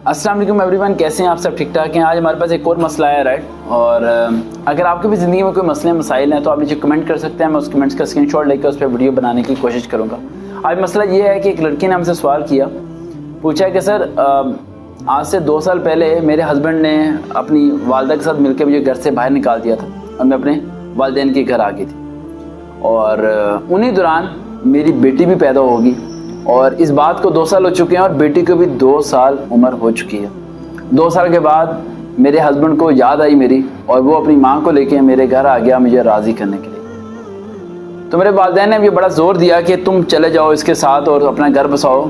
अस्सलाम वालेकुम एवरीवन, कैसे हैं आप सब? ठीक ठाक हैं। आज हमारे पास एक और मसला है, राइट। और अगर आपकी भी ज़िंदगी में कोई मसले मसाइल हैं तो आप नीचे कमेंट कर सकते हैं। मैं उस कमेंट्स का स्क्रीनशॉट लेकर उस पर वीडियो बनाने की कोशिश करूँगा। आज मसला ये है कि एक लड़की ने हमसे सवाल किया, पूछा कि सर आज से 2 साल पहले मेरे हस्बैंड ने अपनी वालदा के साथ मिलकर मुझे घर से बाहर निकाल दिया था और मैं अपने वालिदैन के घर आ गई थी। और उन्हीं दौरान मेरी बेटी भी पैदा होगी और इस बात को 2 साल हो चुके हैं और बेटी को भी 2 साल उम्र हो चुकी है। 2 साल के बाद मेरे हस्बैंड को याद आई मेरी और वो अपनी माँ को लेके मेरे घर आ गया मुझे राज़ी करने के लिए। तो मेरे वालिदैन ने मुझे बड़ा ज़ोर दिया कि तुम चले जाओ इसके साथ और अपना घर बसाओ,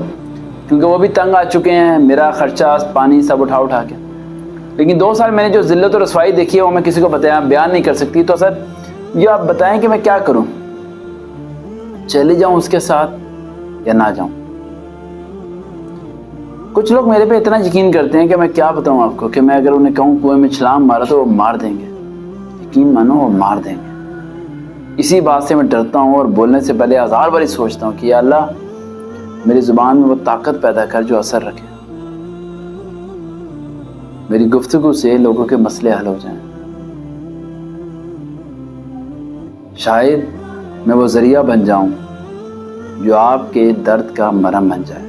क्योंकि वो भी तंग आ चुके हैं, मेरा ख़र्चा पानी सब उठा के। लेकिन 2 साल मैंने जो ज़िल्लत और रसवाई देखी है वो मैं किसी को बयान नहीं कर सकती। तो सर ये आप बताएं कि मैं क्या करूं, चली जाऊं उसके साथ या ना जाऊं? कुछ लोग मेरे पे इतना यकीन करते हैं कि मैं क्या बताऊं आपको, कि मैं अगर उन्हें कहूं कुएं में छलांग मारा तो वो मार देंगे। यकीन मानो वो मार देंगे। इसी बात से मैं डरता हूं और बोलने से पहले 1000 बार सोचता हूं कि या अल्लाह मेरी जुबान में वो ताकत पैदा कर जो असर रखे, मेरी गुफ्तगू से लोगों के मसले हल हो जाएं। शायद मैं वो जरिया बन जाऊं जो आपके दर्द का मरहम बन जाए।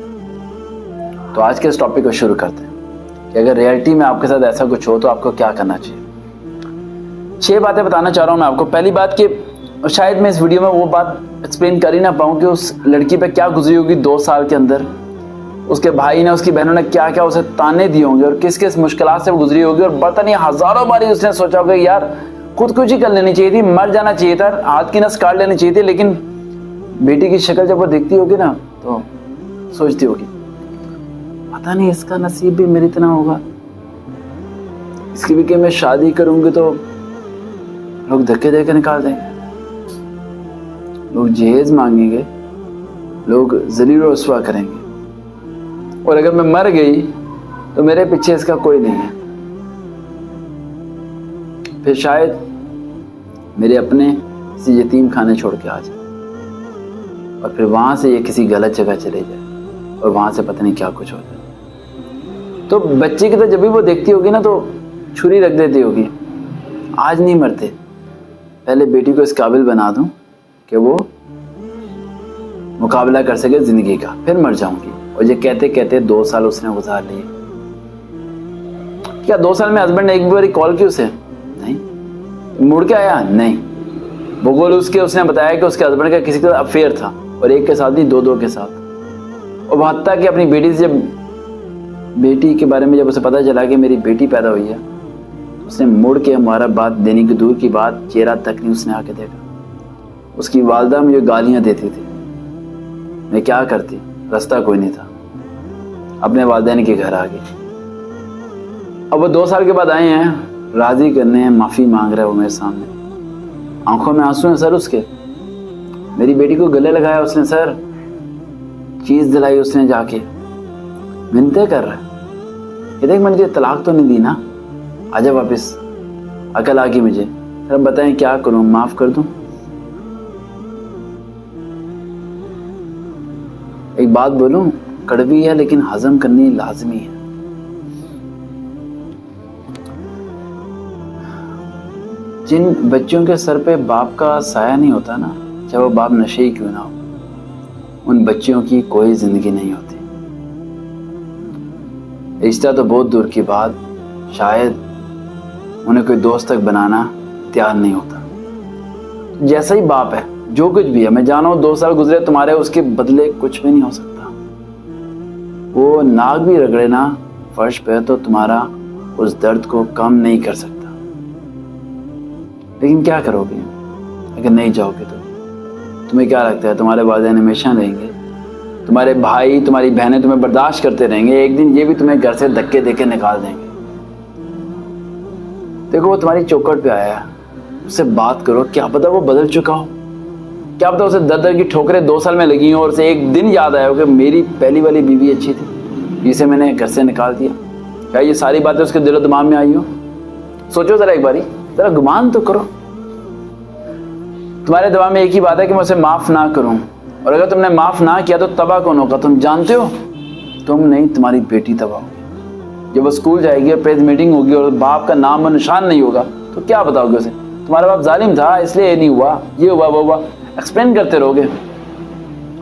तो आज के इस टॉपिक को शुरू करते हैं कि अगर रियलिटी में आपके साथ ऐसा कुछ हो तो आपको क्या करना चाहिए। 6 बातें बताना चाह रहा हूं मैं आपको। पहली बात कि शायद मैं इस वीडियो में वो बात एक्सप्लेन कर ही ना पाऊँ कि उस लड़की पे क्या गुजरी होगी 2 साल के अंदर, उसके भाई ने उसकी बहनों ने क्या क्या उसे ताने दिए होंगे और किस किस मुश्किलात से वो गुजरी होगी। और पता नहीं हज़ारों बारी उसने सोचा होगा यार खुदकुशी कर लेनी चाहिए थी, मर जाना चाहिए था, हाथ की नस काट लेनी चाहिए थी। लेकिन बेटी की शक्ल जब वो देखती होगी ना तो सोचती होगी पता नहीं इसका नसीब भी मेरी तरह होगा, इसकी भी कि मैं शादी करूंगी तो लोग धक्के देकर निकाल देंगे, लोग जहेज मांगेंगे, लोग जलील और रुसवा करेंगे, और अगर मैं मर गई तो मेरे पीछे इसका कोई नहीं है। फिर शायद मेरे अपने किसी यतीम खाने छोड़ के आ जाए और फिर वहां से ये किसी गलत जगह चले जाए और वहां से पता नहीं क्या कुछ हो जाए। तो बच्चे की तो जब भी वो देखती होगी ना तो छुरी रख देती होगी, आज नहीं मरते, पहले बेटी को इस काबिल बना दूं कि वो मुकाबला कर सके जिंदगी का, फिर मर जाऊंगी। और ये कहते कहते 2 साल उसने गुजार लिए। क्या 2 साल में हस्बैंड ने एक बार कॉल की उसे? नहीं। मुड़ के आया? नहीं। वो बोल उसने बताया कि उसके हस्बैंड का किसी का अफेयर था और एक के साथ नहीं 2 के साथ। और हत्ता कि अपनी बेटी से जब बेटी के बारे में जब उसे पता चला कि मेरी बेटी पैदा हुई है, उसने मुड़ के हमारा बात देने की दूर की बात, चेहरा तक नहीं उसने आके देखा। उसकी वालदा मुझे गालियां देती थी, मैं क्या करती, रास्ता कोई नहीं था, अपने वालिदैन के घर आ गई। अब वो 2 साल के बाद आए हैं राजी करने हैं, माफ़ी मांग रहे हैं वो मेरे सामने, आंखों में आंसू हैं सर उसके। मेरी बेटी को गले लगाया उसने सर, चीज़ दिलाई उसने, जाके मिन्नतें कर रहा है, ये देख मैंने तुझे तलाक तो नहीं दी ना, आजा वापस, अकल आ गई मुझे, सर बताएं क्या करूं, माफ़ कर दूं? एक बात बोलूं, कड़वी है लेकिन हजम करनी लाजमी है। जिन बच्चों के सर पे बाप का साया नहीं होता ना, चाहे वो बाप नशे ही क्यों ना हो, उन बच्चों की कोई जिंदगी नहीं होती। रिश्ता तो बहुत दूर की बात, शायद उन्हें कोई दोस्त तक बनाना तैयार नहीं होता। जैसा ही बाप है, जो कुछ भी है, मैं जाना हूँ 2 साल गुजरे तुम्हारे, उसके बदले कुछ भी नहीं हो सकता। वो नाक भी रगड़े ना फर्श पे तो तुम्हारा उस दर्द को कम नहीं कर सकता। लेकिन क्या करोगे अगर नहीं जाओगे तो? तुम्हें क्या लगता है तुम्हारे वालिदैन हमेशा रहेंगे? तुम्हारे भाई तुम्हारी बहनें तुम्हें बर्दाश्त करते रहेंगे? एक दिन ये भी तुम्हें घर से धक्के देके निकाल देंगे। देखो वो तुम्हारी चौखट पे आया है, उससे बात करो, क्या पता वो बदल चुका हो, क्या पता उसे दर दर की ठोकरें 2 साल में लगी हो और उसे एक दिन याद आया हो कि मेरी पहली वाली बीवी अच्छी थी, जिसे मैंने घर से निकाल दिया। क्या ये सारी बातें उसके दिलो दिमाग में आई हो? सोचो जरा एक बारी, जरा गुमान तो करो। तुम्हारे दिमाग में एक ही बात है कि मैं उसे माफ ना करूं, और अगर तुमने माफ ना किया तो तबाह कौन होगा तुम जानते हो? तुम नहीं, तुम्हारी बेटी तबाह होगी। जब वो स्कूल जाएगी और पेरेंट्स मीटिंग होगी और बाप का नाम और निशान नहीं होगा तो क्या बताओगे उसे? तुम्हारा बाप जालिम था इसलिए ये नहीं हुआ, ये हुआ, वो हुआ, एक्सप्लेन करते रहोगे,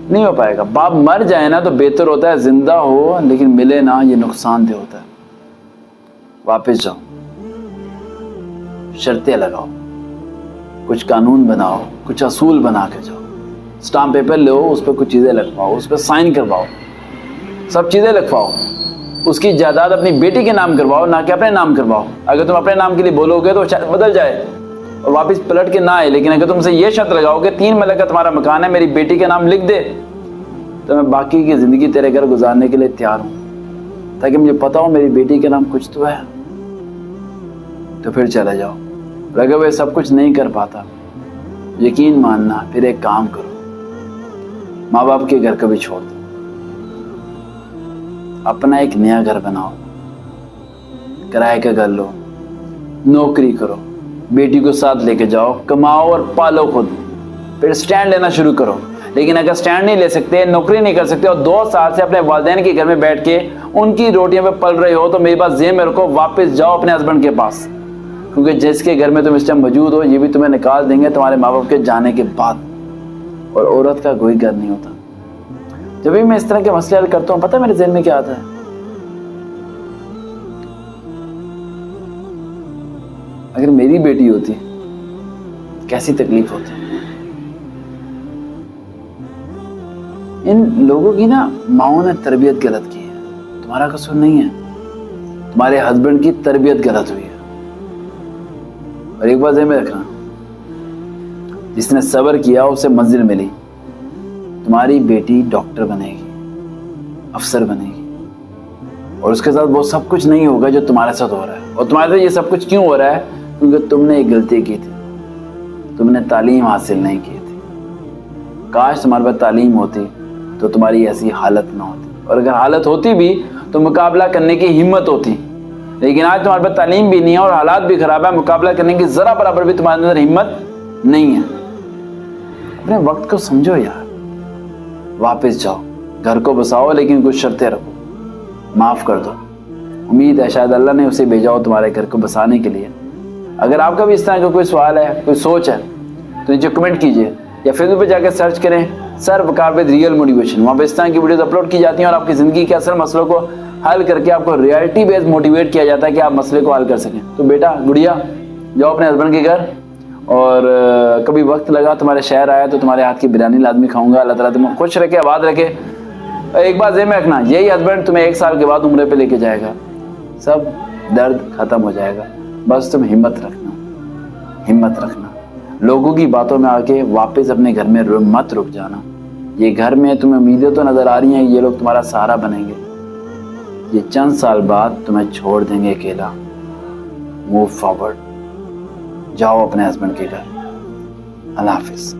नहीं हो पाएगा। बाप मर जाए ना तो बेहतर होता है, जिंदा हो लेकिन मिले ना, ये नुकसानदेह होता है। वापस जाओ, शर्तें लगाओ, कुछ कानून बनाओ, कुछ असूल बना के जाओ, स्टाम्प पेपर लो, उस पर कुछ चीज़ें लिखवाओ, उस पर साइन करवाओ, सब चीज़ें लिखवाओ, उसकी जायदाद अपनी बेटी के नाम करवाओ, ना कि अपने नाम करवाओ। अगर तुम अपने नाम के लिए बोलोगे तो शायद बदल जाए और वापस पलट के ना आए, लेकिन अगर तुमसे ये शर्त लगाओगे 3 महीने का तुम्हारा मकान है, मेरी बेटी के नाम लिख दे, तो मैं बाकी की ज़िंदगी तेरे घर गुजारने के लिए तैयार हूँ, ताकि मुझे पता हो मेरी बेटी के नाम कुछ तो है। तो फिर चले जाओ। अगर वह सब कुछ नहीं कर पाता, यकीन मानना, फिर एक काम करो, माँ बाप के घर कभी छोड़ दो, अपना एक नया घर बनाओ, किराए का घर लो, नौकरी करो, बेटी को साथ लेके जाओ, कमाओ और पालो खुद, फिर स्टैंड लेना शुरू करो। लेकिन अगर स्टैंड नहीं ले सकते, नौकरी नहीं कर सकते और 2 साल से अपने वालिदैन के घर में बैठ के उनकी रोटियों पे पल रहे हो, तो मेरी बात जेब में रखो, वापस जाओ अपने हस्बैंड के पास, क्योंकि जिसके घर में तुम इस टाइम मौजूद हो ये भी तुम्हें निकाल देंगे तुम्हारे माँ बाप के जाने के बाद। और औरत का कोई घर नहीं होता। जब भी मैं इस तरह के मसले हल करता हूँ, पता है मेरे ज़हन में क्या आता है? अगर मेरी बेटी होती कैसी तकलीफ होती। इन लोगों की ना माओ ने तरबियत गलत की है, तुम्हारा कसूर नहीं है, तुम्हारे हस्बैंड की तरबियत गलत हुई है। और एक बात ज़हन में रखना, जिसने सब्र किया उसे मंजिल मिली। तुम्हारी बेटी डॉक्टर बनेगी, अफसर बनेगी, और उसके साथ वो सब कुछ नहीं होगा जो तुम्हारे साथ हो रहा है। और तुम्हारे साथ ये सब कुछ क्यों हो रहा है? क्योंकि तुमने एक गलती की थी, तुमने तालीम हासिल नहीं की थी। काश तुम्हारे पास तालीम होती तो तुम्हारी ऐसी हालत ना होती, और अगर हालत होती भी तो मुकाबला करने की हिम्मत होती। लेकिन आज तुम्हारे पास तालीम भी नहीं है और हालात भी खराब है, मुकाबला करने की जरा बराबर भी तुम्हारे अंदर हिम्मत नहीं है। अपने वक्त को समझो यार, वापस जाओ, घर को बसाओ, लेकिन कुछ शर्तें रखो, माफ कर दो। उम्मीद है शायद अल्लाह ने उसे भेजा हो तुम्हारे घर को बसाने के लिए। अगर आपका भी इस तरह का कोई सवाल है, कोई सोच है, तो नीचे कमेंट कीजिए या फेसबुक पे जाकर सर्च करें sir Waqar with real motivation. वहाँ पे इस तरह की वीडियोस अपलोड की जाती हैं और आपकी ज़िंदगी के असल मसलों को हल करके आपको रियलिटी बेस्ड मोटिवेट किया जाता है कि आप मसले को हल कर सकें। तो बेटा गुड़िया जाओ अपने हस्बैंड के घर, और कभी वक्त लगा तुम्हारे शहर आया तो तुम्हारे हाथ की बिरयानी लाजमी खाऊंगा। अल्लाह ताला तुम्हें खुश रखे, आबाद रखे। एक बात ज़हन में रखना, यही हस्बैंड तुम्हें 1 साल के बाद उम्रे पे लेके जाएगा, सब दर्द खत्म हो जाएगा। बस तुम हिम्मत रखना, हिम्मत रखना। लोगों की बातों में आके वापस अपने घर में मत रुक जाना। ये घर में तुम्हें उम्मीदें तो नजर आ रही हैं, ये लोग तुम्हारा सहारा बनेंगे, ये चंद साल बाद तुम्हें छोड़ देंगे अकेला। मूव फॉरवर्ड, जाओ अपने हस्बैंड के घर। अल्लाह हाफिज।